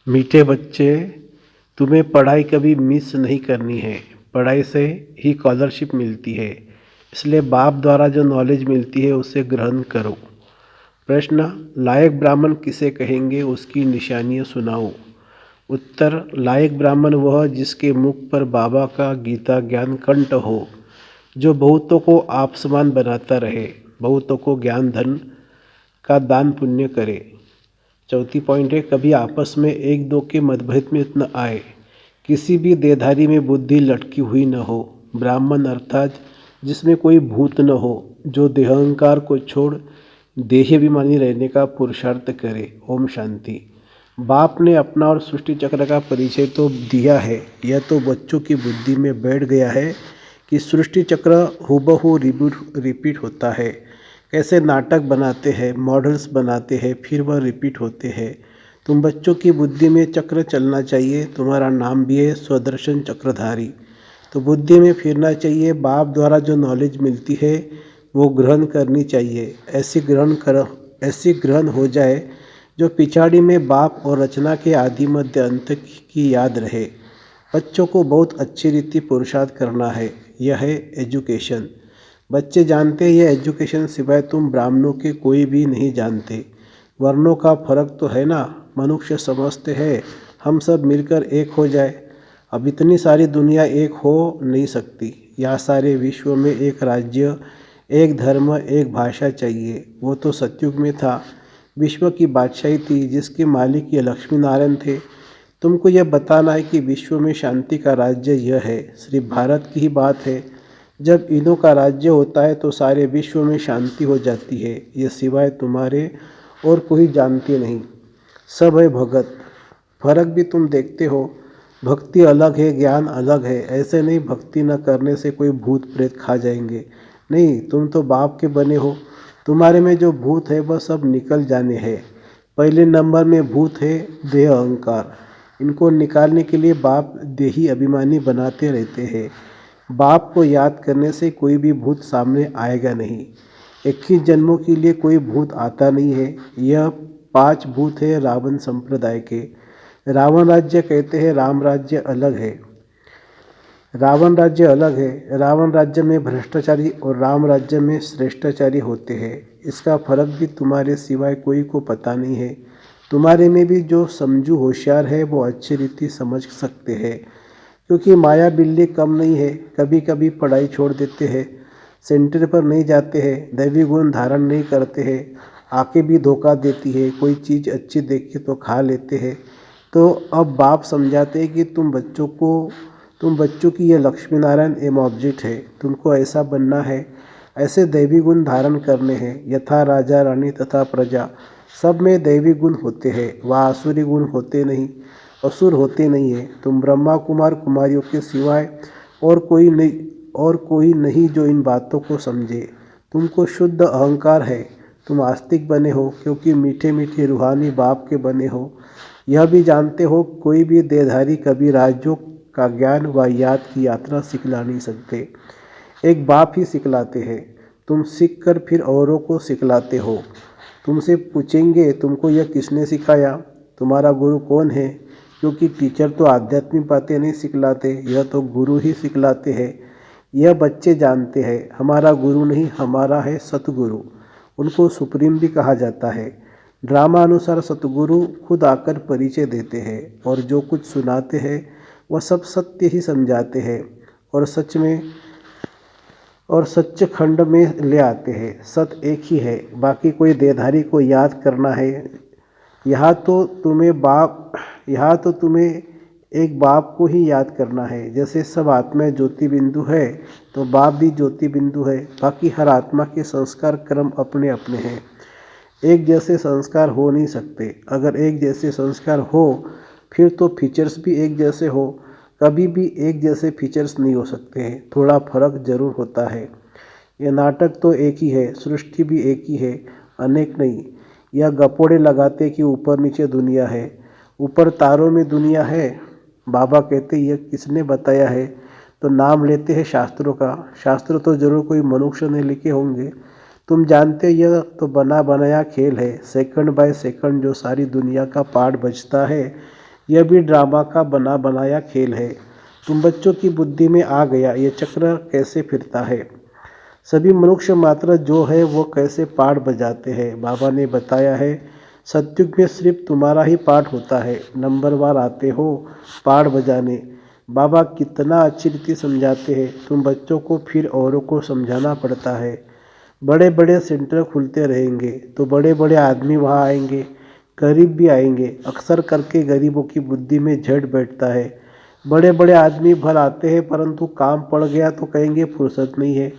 मीठे बच्चे, तुम्हें पढ़ाई कभी मिस नहीं करनी है। पढ़ाई से ही स्कॉलरशिप मिलती है, इसलिए बाप द्वारा जो नॉलेज मिलती है उसे ग्रहण करो। प्रश्न, लायक ब्राह्मण किसे कहेंगे, उसकी निशानियाँ सुनाओ। उत्तर, लायक ब्राह्मण वह जिसके मुख पर बाबा का गीता ज्ञान कंठ हो, जो बहुतों को आप समान बनाता रहे, बहुतों को ज्ञान धन का दान पुण्य करे। चौथी पॉइंट है, कभी आपस में एक दो के मतभेद में न आए, किसी भी देहधारी में बुद्धि लटकी हुई न हो। ब्राह्मण अर्थात जिसमें कोई भूत न हो, जो देहंकार को छोड़ देह अभिमानी रहने का पुरुषार्थ करे। ओम शांति। बाप ने अपना और सृष्टि चक्र का परिचय तो दिया है, यह तो बच्चों की बुद्धि में बैठ गया है कि सृष्टि चक्र हूबहू रिपीट होता है। कैसे नाटक बनाते हैं, मॉडल्स बनाते हैं, फिर वह रिपीट होते हैं। तुम बच्चों की बुद्धि में चक्र चलना चाहिए। तुम्हारा नाम भी है स्वदर्शन चक्रधारी, तो बुद्धि में फिरना चाहिए। बाप द्वारा जो नॉलेज मिलती है वो ग्रहण करनी चाहिए। ऐसी ग्रहण हो जाए जो पिछाड़ी में बाप और रचना के आदि मध्य अंत की याद रहे। बच्चों को बहुत अच्छी रीति पुरुषार्थ करना है, यह है एजुकेशन। बच्चे जानते हैं यह एजुकेशन सिवाय तुम ब्राह्मणों के कोई भी नहीं जानते। वर्णों का फर्क तो है ना, मनुष्य समझते हैं हम सब मिलकर एक हो जाए। अब इतनी सारी दुनिया एक हो नहीं सकती। यहाँ सारे विश्व में एक राज्य, एक धर्म, एक भाषा चाहिए। वो तो सतयुग में था, विश्व की बादशाही थी जिसके मालिक ये लक्ष्मी नारायण थे। तुमको यह बताना है कि विश्व में शांति का राज्य यह है, सिर्फ भारत की ही बात है। जब इन्हों का राज्य होता है तो सारे विश्व में शांति हो जाती है। ये सिवाय तुम्हारे और कोई जानते नहीं, सब है भगत। फर्क भी तुम देखते हो, भक्ति अलग है, ज्ञान अलग है। ऐसे नहीं भक्ति न करने से कोई भूत प्रेत खा जाएंगे, नहीं। तुम तो बाप के बने हो, तुम्हारे में जो भूत है वह सब निकल जाने हैं। पहले नंबर में भूत है देह अहंकार, इनको निकालने के लिए बाप देही अभिमानी बनाते रहते हैं। बाप को याद करने से कोई भी भूत सामने आएगा नहीं। 21 जन्मों के लिए कोई भूत आता नहीं है। यह 5 भूत है रावण संप्रदाय के। रावण राज्य कहते हैं, राम राज्य अलग है। रावण राज्य अलग है। रावण राज्य में भ्रष्टाचारी और राम राज्य में श्रेष्ठाचारी होते हैं। इसका फर्क भी तुम्हारे सिवाय कोई को पता नहीं है। तुम्हारे में भी जो समझू होशियार है वो अच्छी रीति समझ सकते हैं, क्योंकि माया बिल्ली कम नहीं है। कभी कभी पढ़ाई छोड़ देते हैं, सेंटर पर नहीं जाते हैं, दैवी गुण धारण नहीं करते हैं, आंखें भी धोखा देती है, कोई चीज़ अच्छी देख के तो खा लेते हैं। तो अब बाप समझाते हैं कि तुम बच्चों की यह लक्ष्मी नारायण एम ऑब्जेक्ट है। तुमको ऐसा बनना है, ऐसे दैवी गुण धारण करने हैं। यथा राजा रानी तथा प्रजा, सब में दैवी गुण होते हैं, वह आसुरी गुण होते नहीं, असुर होते नहीं है। तुम ब्रह्मा कुमार कुमारियों के सिवाय और कोई नहीं जो इन बातों को समझे। तुमको शुद्ध अहंकार है। तुम आस्तिक बने हो क्योंकि मीठे मीठे रूहानी बाप के बने हो। यह भी जानते हो कोई भी देहधारी कभी राज्यों का ज्ञान व याद की यात्रा सिखला नहीं सकते, एक बाप ही सिखलाते हैं। तुम सीख कर फिर औरों को सिखलाते हो। तुमसे पूछेंगे तुमको यह किसने सिखाया, तुम्हारा गुरु कौन है, क्योंकि टीचर तो आध्यात्मिक बातें नहीं सिखलाते, यह तो गुरु ही सिखलाते हैं। यह बच्चे जानते हैं हमारा गुरु नहीं, हमारा है सतगुरु। उनको सुप्रीम भी कहा जाता है। ड्रामा अनुसार सतगुरु खुद आकर परिचय देते हैं और जो कुछ सुनाते हैं वह सब सत्य ही समझाते हैं और सच्चे खंड में ले आते हैं। सत एक ही है, बाकी कोई देहधारी को याद करना है। यहाँ तो तुम्हें एक बाप को ही याद करना है। जैसे सब आत्माएं ज्योति बिंदु है तो बाप भी ज्योति बिंदु है। बाकी हर आत्मा के संस्कार क्रम अपने अपने हैं, एक जैसे संस्कार हो नहीं सकते। अगर एक जैसे संस्कार हो फिर तो फीचर्स भी एक जैसे हो, कभी भी एक जैसे फीचर्स नहीं हो सकते हैं, थोड़ा फर्क जरूर होता है। यह नाटक तो एक ही है, सृष्टि भी एक ही है, अनेक नहीं। यह गपोड़े लगाते कि ऊपर नीचे दुनिया है, ऊपर तारों में दुनिया है। बाबा कहते यह किसने बताया है, तो नाम लेते हैं शास्त्रों का। शास्त्र तो जरूर कोई मनुष्य ने लिखे होंगे। तुम जानते यह तो बना बनाया खेल है, सेकंड बाय सेकंड जो सारी दुनिया का पार्ट बचता है यह भी ड्रामा का बना बनाया खेल है। तुम बच्चों की बुद्धि में आ गया ये चक्र कैसे फिरता है। सभी मनुष्य मात्र जो है वो कैसे पाठ बजाते हैं। बाबा ने बताया है सत्युग में सिर्फ तुम्हारा ही पाठ होता है, नंबरवार आते हो पाठ बजाने। बाबा कितना अच्छी रीति समझाते हैं, तुम बच्चों को फिर औरों को समझाना पड़ता है। बड़े बड़े सेंटर खुलते रहेंगे तो बड़े बड़े आदमी वहाँ आएंगे, गरीब भी आएंगे। अक्सर करके गरीबों की बुद्धि में झट बैठता है। बड़े बड़े आदमी भर आते हैं परंतु काम पड़ गया तो कहेंगे फुर्सत नहीं है।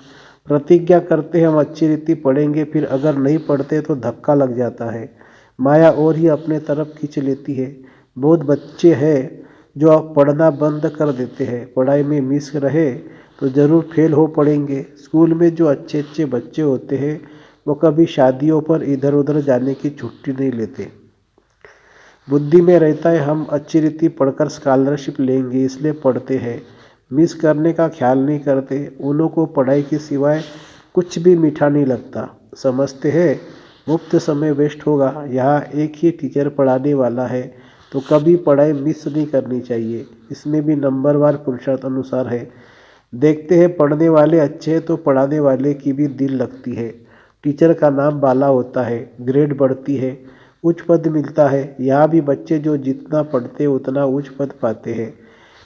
प्रतिज्ञा करते हैं हम अच्छी रीति पढ़ेंगे, फिर अगर नहीं पढ़ते तो धक्का लग जाता है। माया और ही अपने तरफ खींच लेती है। बहुत बच्चे हैं जो अब पढ़ना बंद कर देते हैं। पढ़ाई में मिस रहे तो ज़रूर फेल हो पड़ेंगे। स्कूल में जो अच्छे अच्छे बच्चे होते हैं वो कभी शादियों पर इधर उधर जाने की छुट्टी नहीं लेते। बुद्धि में रहता है हम अच्छी रीति पढ़कर स्कॉलरशिप लेंगे इसलिए पढ़ते हैं। मिस करने का ख्याल नहीं करते। उन्हों को पढ़ाई के सिवाय कुछ भी मीठा नहीं लगता। समझते हैं मुफ्त समय वेस्ट होगा, यहाँ एक ही टीचर पढ़ाने वाला है तो कभी पढ़ाई मिस नहीं करनी चाहिए। इसमें भी नंबरवार पुरुषार्थ अनुसार है। देखते हैं पढ़ने वाले अच्छे हैं तो पढ़ाने वाले की भी दिल लगती है। टीचर का नाम बाला होता है, ग्रेड बढ़ती है, उच्च पद मिलता है। यहाँ भी बच्चे जो जितना पढ़ते हैं उतना उच्च पद पाते हैं।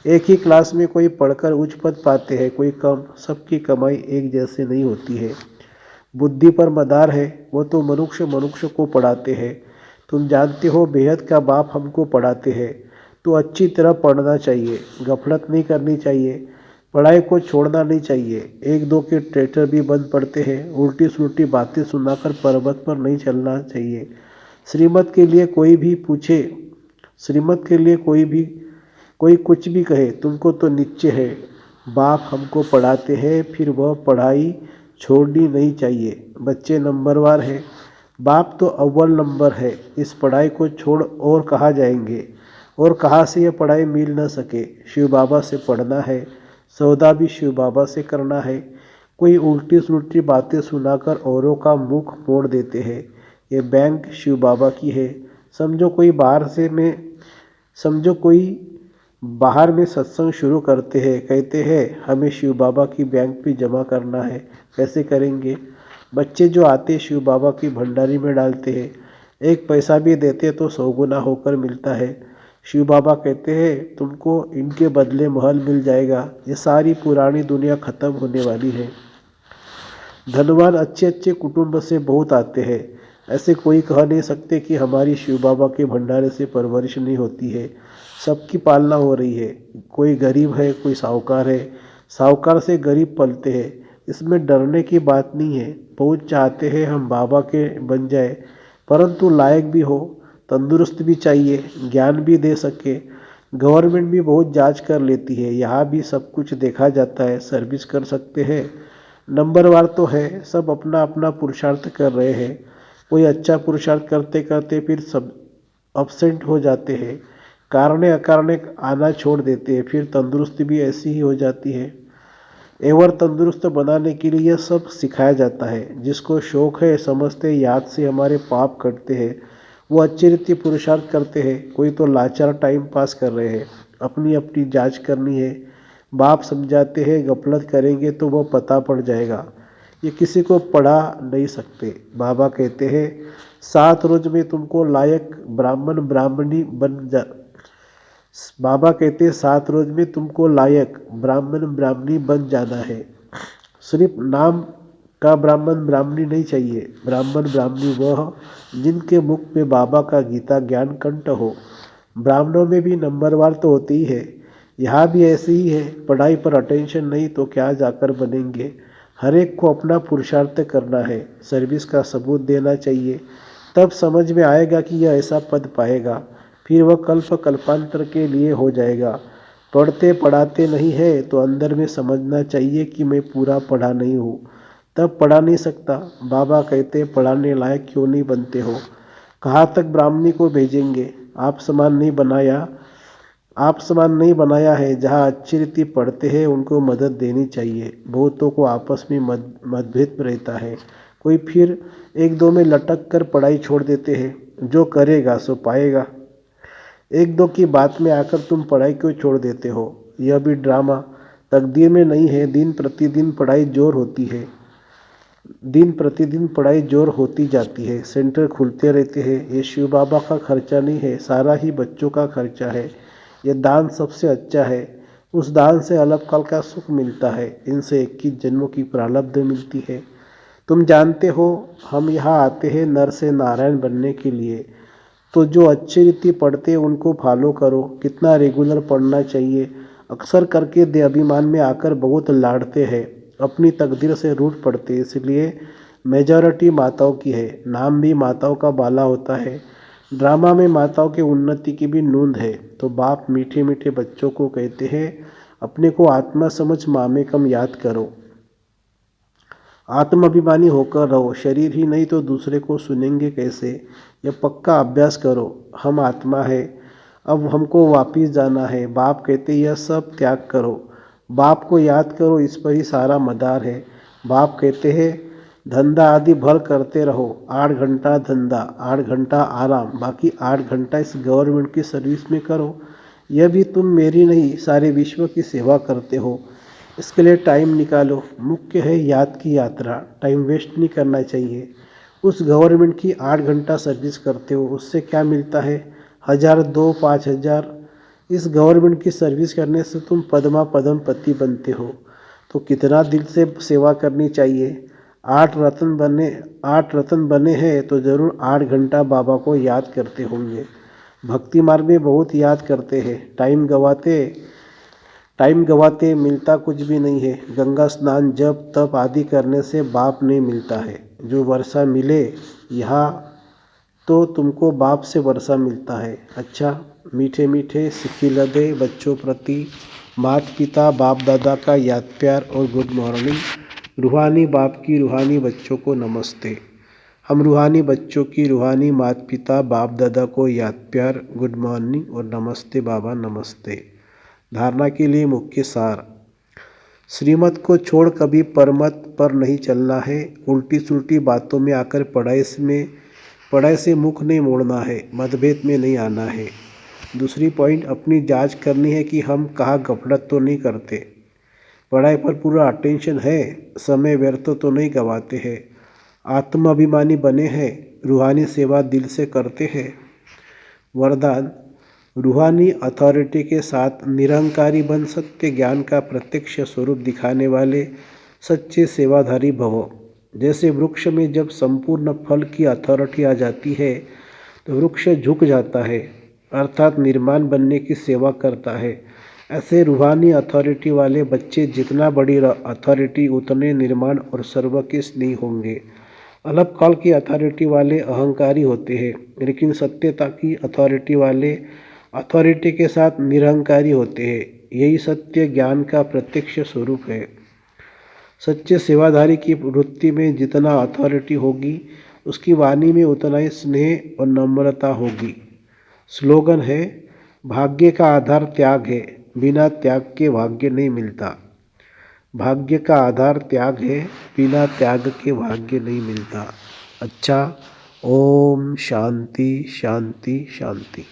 एक ही क्लास में कोई पढ़कर उच्च पद पाते हैं, कोई कम। सबकी कमाई एक जैसे नहीं होती है। बुद्धि पर मदार है, वो तो मनुष्य मनुष्य को पढ़ाते हैं। तुम जानते हो बेहद का बाप हमको पढ़ाते हैं तो अच्छी तरह पढ़ना चाहिए, गफलत नहीं करनी चाहिए, पढ़ाई को छोड़ना नहीं चाहिए। एक दो के ट्रेटर भी बंद पड़ते हैं। उल्टी सुल्टी बातें सुनाकर पर्वत पर नहीं चलना चाहिए। श्रीमत के लिए कोई भी पूछे, श्रीमत के लिए कोई कुछ भी कहे तुमको तो नीचे है। बाप हमको पढ़ाते हैं फिर वह पढ़ाई छोड़नी नहीं चाहिए। बच्चे नंबरवार हैं, बाप तो अव्वल नंबर है। इस पढ़ाई को छोड़ और कहाँ जाएंगे, और कहाँ से यह पढ़ाई मिल न सके। शिव बाबा से पढ़ना है, सौदा भी शिव बाबा से करना है। कोई उल्टी सुल्टी बातें सुनाकर औरों का मुख मोड़ देते हैं। ये बैंक शिव बाबा की है। समझो कोई बाहर में सत्संग शुरू करते हैं, कहते हैं हमें शिव बाबा की बैंक पे जमा करना है। कैसे करेंगे। बच्चे जो आते शिव बाबा की भंडारी में डालते हैं, एक पैसा भी देते तो 100 गुना होकर मिलता है। शिव बाबा कहते हैं तुमको इनके बदले महल मिल जाएगा। ये सारी पुरानी दुनिया खत्म होने वाली है। धनवान अच्छे अच्छे कुटुंब से बहुत आते हैं। ऐसे कोई कह नहीं सकते कि हमारी शिव बाबा के भंडारे से परवरिश नहीं होती है। सबकी पालना हो रही है। कोई गरीब है, कोई साहूकार है। साहूकार से गरीब पलते हैं, इसमें डरने की बात नहीं है। बहुत चाहते हैं हम बाबा के बन जाए, परंतु लायक भी हो, तंदुरुस्त भी चाहिए, ज्ञान भी दे सके। गवर्नमेंट भी बहुत जांच कर लेती है, यहाँ भी सब कुछ देखा जाता है। सर्विस कर सकते हैं, नंबरवार तो है। सब अपना अपना पुरुषार्थ कर रहे हैं। कोई अच्छा पुरुषार्थ करते करते फिर सब अब्सेंट हो जाते हैं, कारणे अकारणे आना छोड़ देते हैं। फिर तंदुरुस्ती भी ऐसी ही हो जाती है। एवर तंदुरुस्त बनाने के लिए यह सब सिखाया जाता है। जिसको शौक है, समझते याद से हमारे पाप कटते हैं, वो अच्छी रीति पुरुषार्थ करते हैं। कोई तो लाचार टाइम पास कर रहे हैं, अपनी अपनी जांच करनी है। बाप समझाते हैं गफलत करेंगे तो वह पता पड़ जाएगा। ये किसी को पढ़ा नहीं सकते। बाबा कहते हैं 7 रोज में तुमको लायक ब्राह्मण ब्राह्मणी बन जा बाबा कहते हैं 7 रोज में तुमको लायक ब्राह्मण ब्राह्मणी बन जाना है। सिर्फ नाम का ब्राह्मण ब्राह्मणी नहीं चाहिए। ब्राह्मण ब्राह्मणी वह जिनके मुख में बाबा का गीता ज्ञान कंठ हो। ब्राह्मणों में भी नंबरवार तो होती ही है, यहाँ भी ऐसे ही है। पढ़ाई पर अटेंशन नहीं तो क्या जाकर बनेंगे। हर एक को अपना पुरुषार्थ करना है, सर्विस का सबूत देना चाहिए। तब समझ में आएगा कि यह ऐसा पद पाएगा, फिर वह कल्प कल्पांतर के लिए हो जाएगा। पढ़ते पढ़ाते नहीं है तो अंदर में समझना चाहिए कि मैं पूरा पढ़ा नहीं हूँ, तब पढ़ा नहीं सकता। बाबा कहते पढ़ाने लायक क्यों नहीं बनते हो। कहाँ तक ब्राह्मणी को भेजेंगे। आप समान नहीं बनाया है। जहाँ अच्छी रीति पढ़ते हैं उनको मदद देनी चाहिए। बहुतों को आपस में मतभेद रहता है। कोई फिर एक दो में लटक कर पढ़ाई छोड़ देते हैं। जो करेगा सो पाएगा। एक दो की बात में आकर तुम पढ़ाई क्यों छोड़ देते हो? यह भी ड्रामा तकदीर में नहीं है। दिन प्रतिदिन पढ़ाई जोर होती है, दिन प्रतिदिन पढ़ाई जोर होती जाती है। सेंटर खुलते रहते हैं। ये शिव बाबा का खर्चा नहीं है, सारा ही बच्चों का खर्चा है। ये दान सबसे अच्छा है। उस दान से अलग काल का सुख मिलता है। इनसे 21 जन्मों की प्रारब्ध मिलती है। तुम जानते हो हम यहाँ आते हैं नर से नारायण बनने के लिए। तो जो अच्छी रीति पढ़ते हैं उनको फॉलो करो। कितना रेगुलर पढ़ना चाहिए? अक्सर करके दे अभिमान में आकर बहुत लाड़ते हैं, अपनी तकदीर से रूठ पड़ते, इसलिए मेजॉरिटी माताओं की है। नाम भी माताओं का बाला होता है। ड्रामा में माताओं के उन्नति की भी नूंद है। तो बाप मीठे मीठे बच्चों को कहते हैं, अपने को आत्मा समझ माँ में कम याद करो। आत्माभिमानी होकर रहो। शरीर ही नहीं तो दूसरे को सुनेंगे कैसे? यह पक्का अभ्यास करो। हम आत्मा है, अब हमको वापिस जाना है। बाप कहते यह सब त्याग करो, बाप को याद करो, इस पर ही सारा मदार है। बाप कहते हैं धंधा आदि भर करते रहो। 8 घंटा धंधा, 8 घंटा आराम, बाकी 8 घंटा इस गवर्नमेंट की सर्विस में करो। यह भी तुम मेरी नहीं सारे विश्व की सेवा करते हो, इसके लिए टाइम निकालो। मुख्य है याद की यात्रा, टाइम वेस्ट नहीं करना चाहिए। उस गवर्नमेंट की 8 घंटा सर्विस करते हो, उससे क्या मिलता है? 1000, 2, 5000। इस गवर्नमेंट की सर्विस करने से तुम पद्मा पद्म पति बनते हो। तो कितना दिल से सेवा करनी चाहिए। 8 रत्न बने हैं तो ज़रूर 8 घंटा बाबा को याद करते होंगे। भक्ति मार्ग में बहुत याद करते हैं, टाइम गवाते मिलता कुछ भी नहीं है। गंगा स्नान जप तप आदि करने से बाप नहीं मिलता है। जो वर्षा मिले यहाँ तो तुमको बाप से वर्षा मिलता है। अच्छा, मीठे मीठे सिखिलदे बच्चों प्रति माता पिता बाप दादा का याद प्यार और गुड मॉर्निंग। रूहानी बाप की रूहानी बच्चों को नमस्ते। हम रूहानी बच्चों की रूहानी माता पिता बाप दादा को याद प्यार, गुड मॉर्निंग और नमस्ते बाबा नमस्ते। धारणा के लिए मुख्य सार। श्रीमत को छोड़ कभी परमत पर नहीं चलना है। उल्टी सुल्टी बातों में आकर पढ़ाई से मुख नहीं मोड़ना है। मतभेद में नहीं आना है। दूसरी पॉइंट, अपनी जांच करनी है कि हम कहाँ गफलत तो नहीं करते। पढ़ाई पर पूरा अटेंशन है, समय व्यर्थ तो नहीं गवाते हैं। आत्माभिमानी बने हैं, रूहानी सेवा दिल से करते हैं। वरदान, रूहानी अथॉरिटी के साथ निरंकारी बन सत्य ज्ञान का प्रत्यक्ष स्वरूप दिखाने वाले सच्चे सेवाधारी भवो। जैसे वृक्ष में जब संपूर्ण फल की अथॉरिटी आ जाती है तो वृक्ष झुक जाता है, अर्थात निर्माण बनने की सेवा करता है। ऐसे रूहानी अथॉरिटी वाले बच्चे जितना बड़ी अथॉरिटी उतने निर्माण और सर्व के स्नेही होंगे। अलग काल की अथॉरिटी वाले अहंकारी होते हैं, लेकिन सत्यता की अथॉरिटी वाले अथॉरिटी के साथ निरहंकारी होते हैं। यही सत्य ज्ञान का प्रत्यक्ष स्वरूप है। सच्चे सेवाधारी की वृत्ति में जितना अथॉरिटी होगी उसकी वाणी में उतना ही स्नेह और नम्रता होगी। स्लोगन है, भाग्य का आधार त्याग है, बिना त्याग के भाग्य नहीं मिलता। भाग्य का आधार त्याग है, बिना त्याग के भाग्य नहीं मिलता। अच्छा, ओम शांति शांति शांति।